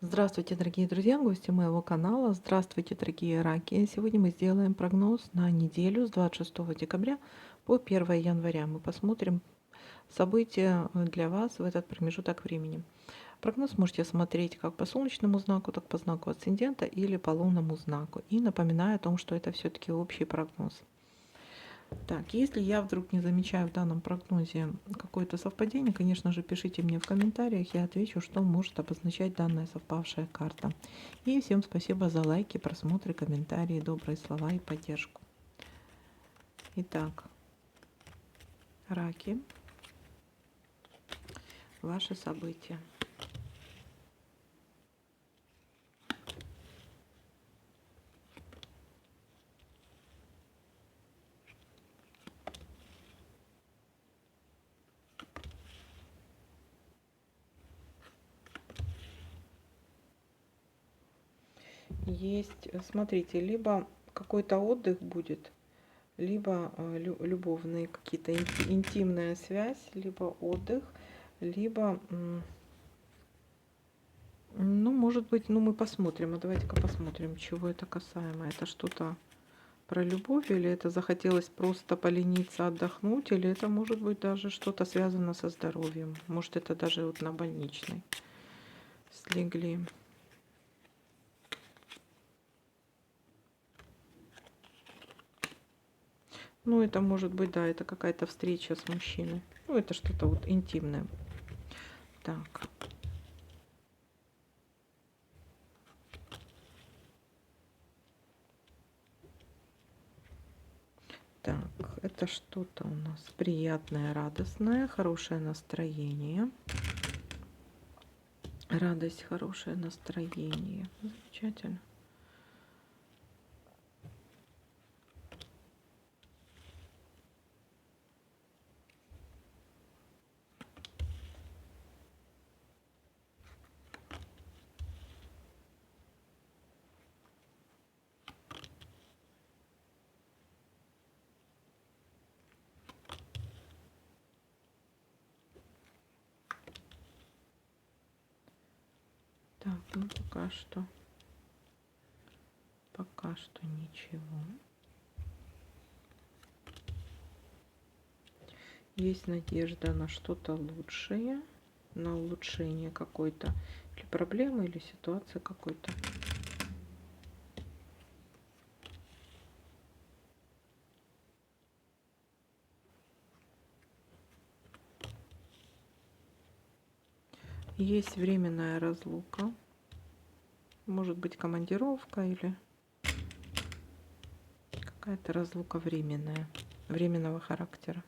Здравствуйте, дорогие друзья, гости моего канала. Здравствуйте, дорогие раки. Сегодня мы сделаем прогноз на неделю с 26 декабря по 1 января. Мы посмотрим события для вас в этот промежуток времени. Прогноз можете смотреть как по солнечному знаку, так по знаку асцендента или по лунному знаку. И напоминаю о том, что это все-таки общий прогноз. Так, если я вдруг не замечаю в данном прогнозе какое-то совпадение, конечно же, пишите мне в комментариях, я отвечу, что может обозначать данная совпавшая карта. И всем спасибо за лайки, просмотры, комментарии, добрые слова и поддержку. Итак, раки, ваши события. Есть, смотрите, либо какой-то отдых будет, либо любовные какие-то интимная связь, либо отдых, либо ну, может быть, ну мы посмотрим. А давайте-ка посмотрим, чего это касаемо. Это что-то про любовь, или это захотелось просто полениться, отдохнуть, или это может быть даже что-то связано со здоровьем. Может, это даже вот на больничной слегли. Ну, это может быть, да, это какая-то встреча с мужчиной. Ну, это что-то вот интимное. Так. Так, это что-то у нас приятное, радостное, хорошее настроение. Радость, хорошее настроение. Замечательно. Так, ну пока что ничего. Есть надежда на что-то лучшее, на улучшение какой-то или проблемы, или ситуации какой-то. Есть временная разлука, может быть командировка или какая-то разлука временная, временного характера.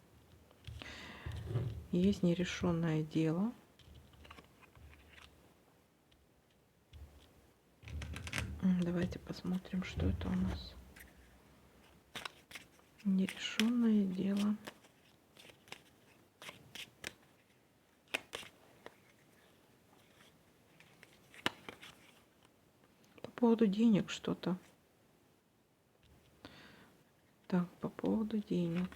Есть нерешенное дело. Давайте посмотрим, что это у нас. Нерешенное дело. По поводу денег что-то. Так, по поводу денег.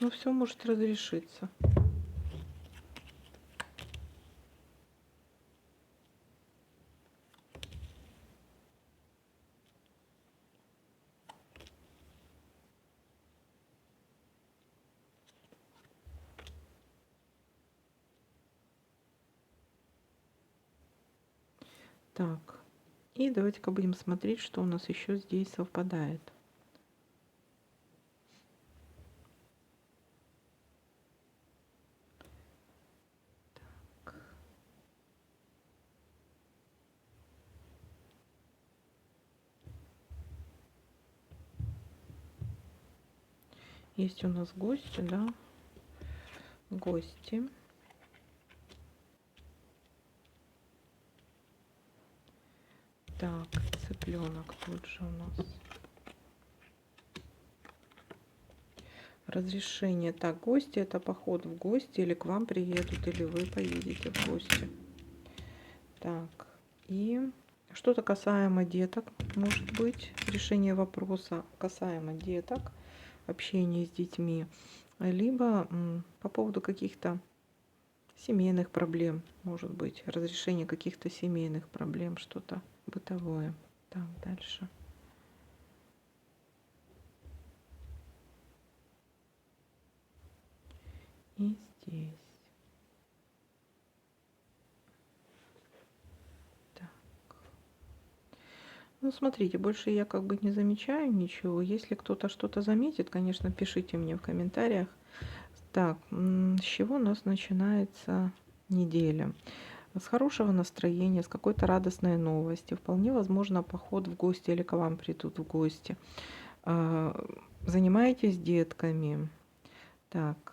Ну, все может разрешиться. Так, и давайте-ка будем смотреть, что у нас еще здесь совпадает. Есть у нас гости, да? Гости. Так, цыпленок тут же у нас. Разрешение. Так, гости — это поход в гости, или к вам приедут, или вы поедете в гости. Так, и что-то касаемо деток, может быть, решение вопроса касаемо деток, общения с детьми, либо по поводу каких-то семейных проблем, может быть, разрешение каких-то семейных проблем, что-то бытовое. Так, дальше. И здесь. Так. Ну, смотрите, больше я как бы не замечаю ничего. Если кто-то что-то заметит, конечно, пишите мне в комментариях. Так, с чего у нас начинается неделя? С хорошего настроения, с какой-то радостной новости. Вполне возможно поход в гости или к вам придут в гости. А, Занимаетесь детками. Так,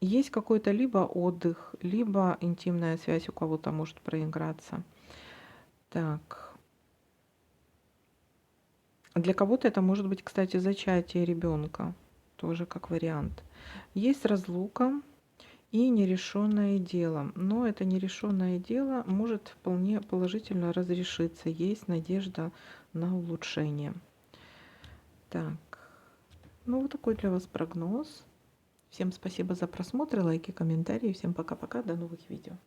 есть какой-то либо отдых, либо интимная связь у кого-то может проиграться. Так, для кого-то это может быть, кстати, зачатие ребенка, тоже как вариант. Есть разлука и нерешенное дело, но это нерешенное дело может вполне положительно разрешиться. Есть надежда на улучшение. Так, ну вот такой для вас прогноз. Всем спасибо за просмотр, лайки, комментарии. Всем пока-пока, до новых видео.